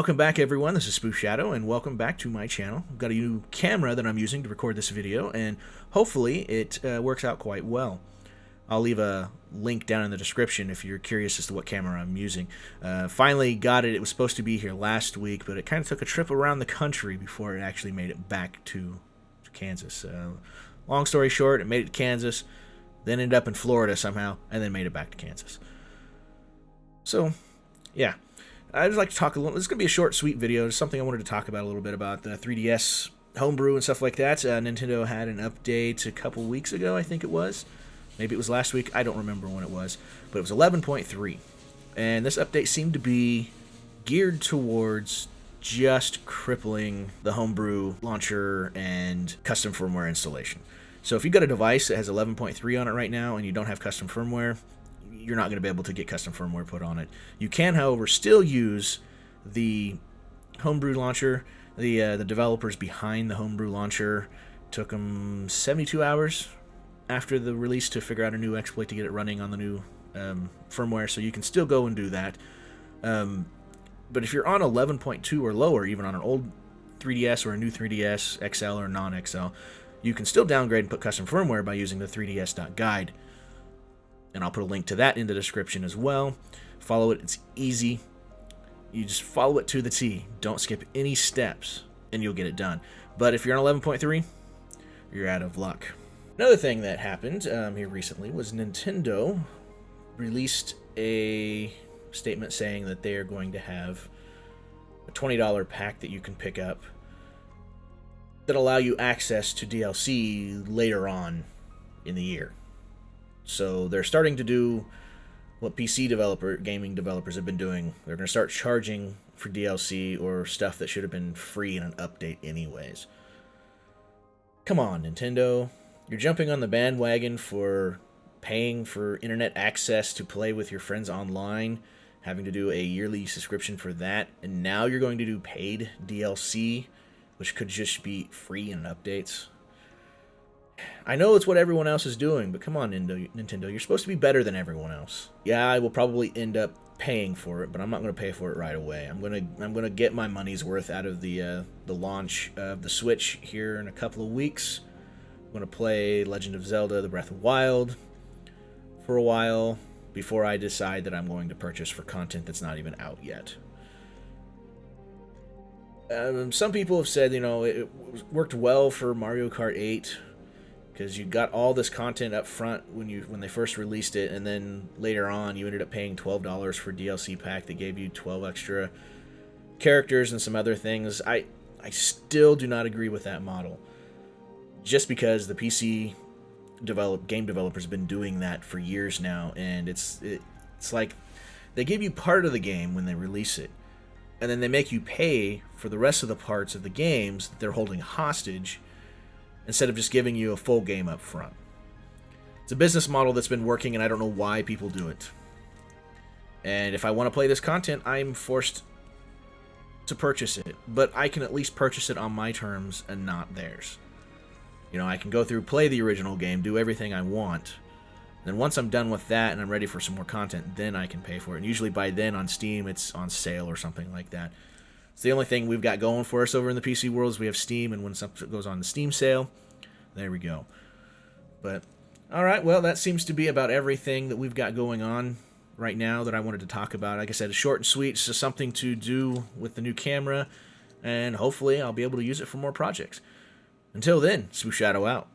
Welcome back, everyone. This is Spoof Shadow, and welcome back to my channel. I've got a new camera that I'm using to record this video, and hopefully it works out quite well. I'll leave a link down in the description if you're curious as to what camera I'm using. Finally got it. It was supposed to be here last week, but it kind of took a trip around the country before it actually made it back to Kansas. Long story short, it made it to Kansas, then ended up in Florida somehow, and then made it back to Kansas. So, yeah. I'd just like to talk a little. This is going to be a short, sweet video. It's something I wanted to talk about a little bit about the 3DS homebrew and stuff like that. Nintendo had an update a couple weeks ago, I think it was. Maybe it was last week. I don't remember when it was. But it was 11.3. And this update seemed to be geared towards just crippling the homebrew launcher and custom firmware installation. So if you've got a device that has 11.3 on it right now and you don't have custom firmware, you're not going to be able to get custom firmware put on it. You can, however, still use the homebrew launcher. The developers behind the homebrew launcher took them 72 hours after the release to figure out a new exploit to get it running on the new firmware, so you can still go and do that. But if you're on 11.2 or lower, even on an old 3DS or a new 3DS XL or non-XL, you can still downgrade and put custom firmware by using the 3ds.guide. And I'll put a link to that in the description as well. Follow it. It's easy. You just follow it to the T. Don't skip any steps, and you'll get it done. But if you're on 11.3, you're out of luck. Another thing that happened here recently was Nintendo released a statement saying that they are going to have a $20 pack that you can pick up that allow you access to DLC later on in the year. So they're starting to do what gaming developers have been doing. They're going to start charging for DLC or stuff that should have been free in an update anyways. Come on, Nintendo. You're jumping on the bandwagon for paying for internet access to play with your friends online, having to do a yearly subscription for that, and now you're going to do paid DLC, which could just be free in updates. I know it's what everyone else is doing, but come on, Nintendo, you're supposed to be better than everyone else. Yeah, I will probably end up paying for it, but I'm not going to pay for it right away. I'm gonna get my money's worth out of the launch of the Switch here in a couple of weeks. I'm going to play Legend of Zelda: The Breath of the Wild for a while before I decide that I'm going to purchase for content that's not even out yet. Some people have said, it worked well for Mario Kart 8. Because you got all this content up front when they first released it, and then later on you ended up paying $12 for DLC pack that gave you 12 extra characters and some other things. I still do not agree with that model. Just because the PC game developers have been doing that for years now, and it's like they give you part of the game when they release it, and then they make you pay for the rest of the parts of the games that they're holding hostage, instead of just giving you a full game up front. It's a business model that's been working, and I don't know why people do it. And if I want to play this content, I'm forced to purchase it. But I can at least purchase it on my terms and not theirs. I can go through, play the original game, do everything I want. Then once I'm done with that and I'm ready for some more content, then I can pay for it. And usually by then on Steam, it's on sale or something like that. It's the only thing we've got going for us over in the PC world is we have Steam, and when something goes on the Steam sale, there we go. But, alright, well, that seems to be about everything that we've got going on right now that I wanted to talk about. Like I said, it's short and sweet. It's just something to do with the new camera, and hopefully I'll be able to use it for more projects. Until then, Spoof Shadow out.